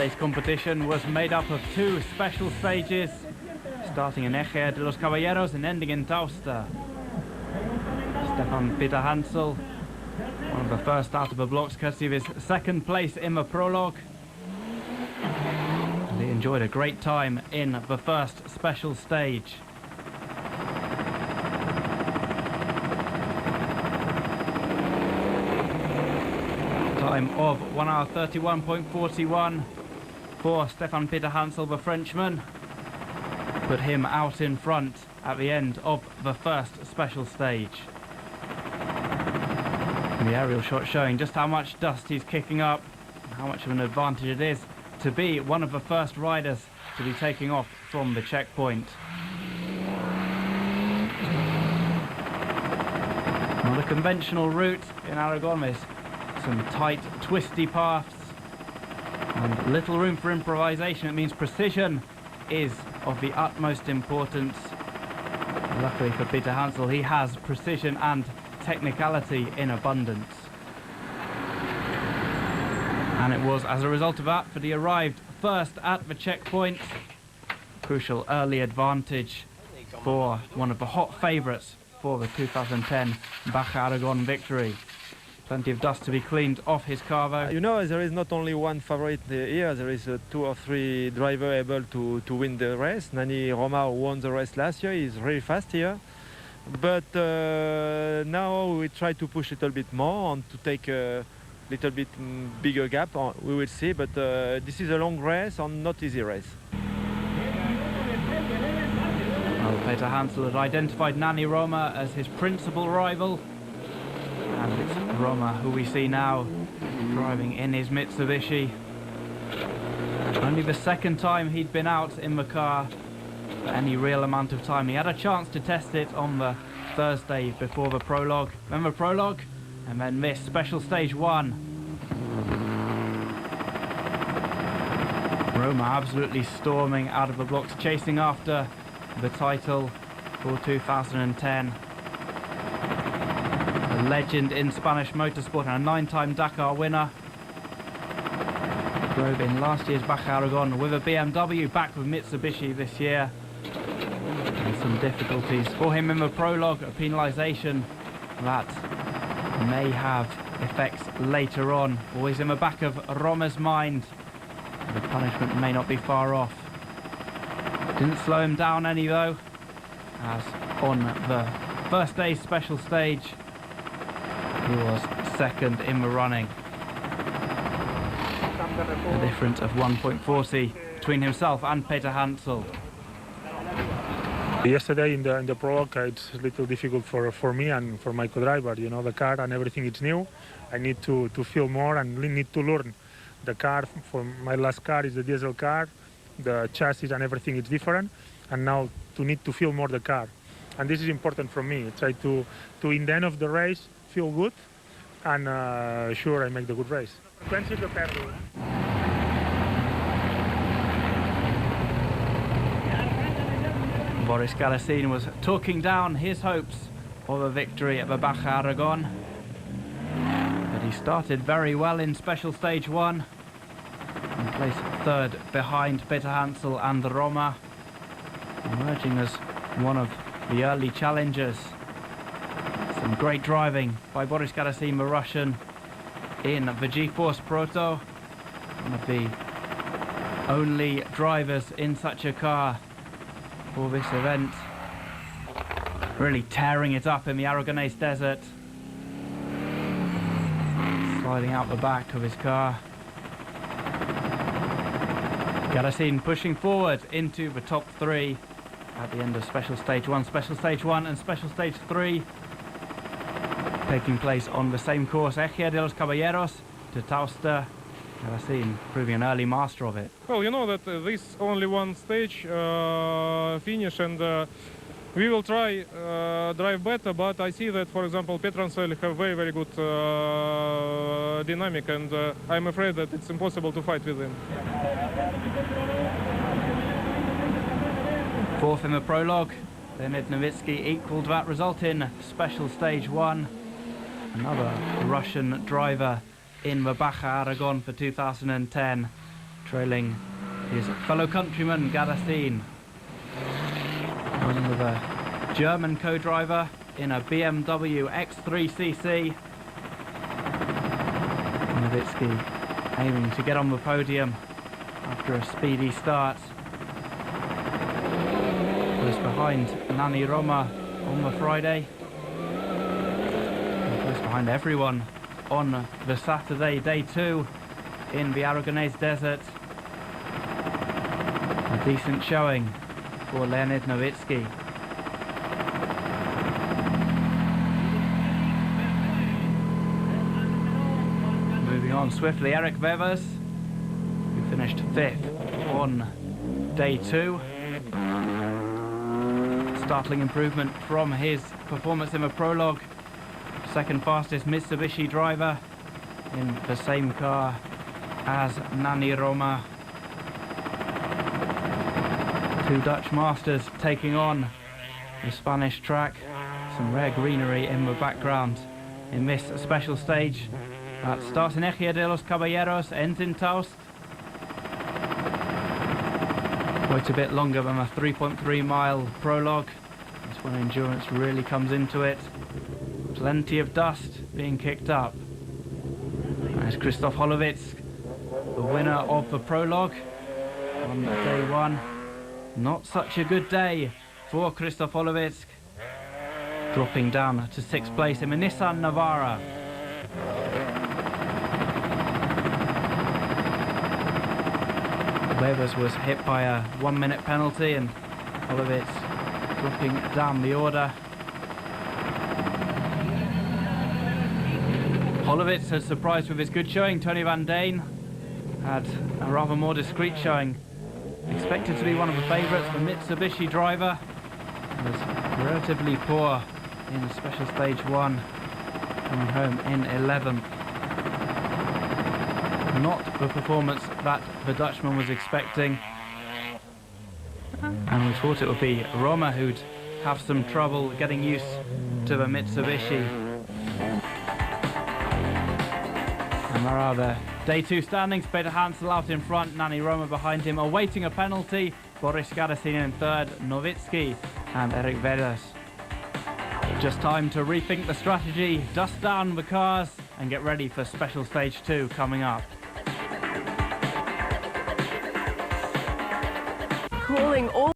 Yesterday's competition was made up of two special stages, starting in Ejea de los Caballeros and ending in Tausta. Stefan Peter Hansel, one of the first out of the blocks, courtesy of his second place in the prologue. And he enjoyed a great time in the first special stage. Time of 1 hour 31.41 for Stefan Peter Hansel, the Frenchman. Put him out in front at the end of the first special stage. And the aerial shot showing just how much dust he's kicking up, and how much of an advantage it is to be one of the first riders to be taking off from the checkpoint. Not a conventional route in Aragon. There's some tight, twisty paths and little room for improvisation. It means precision is of the utmost importance. Luckily for Peter Hansel, he has precision and technicality in abundance. And it was as a result of that that he arrived first at the checkpoint. Crucial early advantage for one of the hot favourites for the 2010 Baja Aragon victory. Plenty of dust to be cleaned off his carvo. You know, there is not only one favorite here, there is 2 or 3 drivers able to win the race. Nani Roma won the race last year, he's really fast here. But now we try to push a little bit more and to take a little bit bigger gap. We will see, but this is a long race and not easy race. Well, Peter Hansel had identified Nani Roma as his principal rival. And it's Roma who we see now driving in his Mitsubishi. Only the second time he'd been out in the car for any real amount of time. He had a chance to test it on the Thursday before the prologue. Then the prologue, and then this special stage 1. Roma absolutely storming out of the blocks, chasing after the title for 2010. A legend in Spanish motorsport and a 9-time Dakar winner. Drove in last year's Baja Aragon with a BMW, back with Mitsubishi this year. And some difficulties for him in the prologue, a penalisation that may have effects later on. Always in the back of Roma's mind. The punishment may not be far off. Didn't slow him down any though, as on the first day's special stage he was second in the running. A difference of 1.40 between himself and Peter Hansel. Yesterday in the prologue, it's a little difficult for me and for my co-driver. You know, the car and everything is new. I need to feel more and need to learn. The car, for my last car, is a diesel car. The chassis and everything is different. And now need to feel more the car. And this is important for me. Try to in the end of the race, feel good, and sure I make the good race. Boris Galasin was talking down his hopes of a victory at the Baja Aragon. But he started very well in special stage 1 and placed third behind Peter Hansel and Roma, emerging as one of the early challengers. Some great driving by Boris Galasin, the Russian, in the G-Force Proto, one of the only drivers in such a car for this event. Really tearing it up in the Aragonese desert. Sliding out the back of his car. Galasin pushing forward into the top 3 at the end of special stage 1. Special stage 1 and special stage 3 taking place on the same course, Ejea de los Caballeros to Tausta. Galasin proving an early master of it. Well, you know that this only one stage finish, and we will try drive better, but I see that, for example, Peter Hansel have very good dynamic, and I'm afraid that it's impossible to fight with him. Fourth in the prologue, Leonid Novitsky equalled that result in special stage 1. Another Russian driver in the Baja Aragon for 2010. trailing his fellow countryman Gadassin. One with a German co-driver in a BMW X3cc. Nowitzki aiming to get on the podium after a speedy start. Was behind Nani Roma on the Friday. And was behind everyone on the Saturday, day 2 in the Aragonese desert. A decent showing for Leonid Nowitzki. Moving on swiftly, Eric Wevers, who finished 5th on day 2. Startling improvement from his performance in the prologue. Second fastest Mitsubishi driver in the same car as Nani Roma. 2 Dutch masters taking on the Spanish track. Some rare greenery in the background in this special stage that starts in Ejea de los Caballeros, ends in Taust. Quite a bit longer than a 3.3 mile prologue. That's when endurance really comes into it. Plenty of dust being kicked up. There's Christoph Holowitz, the winner of the prologue on day 1. Not such a good day for Christoph Holowitz, dropping down to 6th place in the Nissan Navara. Webers was hit by a 1-minute penalty, and Holowitz dropping down the order. Holowitz has surprised with his good showing. Tony van Deen had a rather more discreet showing. Expected to be one of the favourites, the Mitsubishi driver was relatively poor in special stage 1, coming home in 11th. Not the performance that the Dutchman was expecting, and we thought it would be Roma who'd have some trouble getting used to the Mitsubishi. And there are the day 2 standings. Peter Hansel out in front, Nani Roma behind him, awaiting a penalty. Boris Gadassin in 3rd, Nowitzki and Eric Vedas. Just time to rethink the strategy, dust down the cars and get ready for special stage 2 coming up. Calling all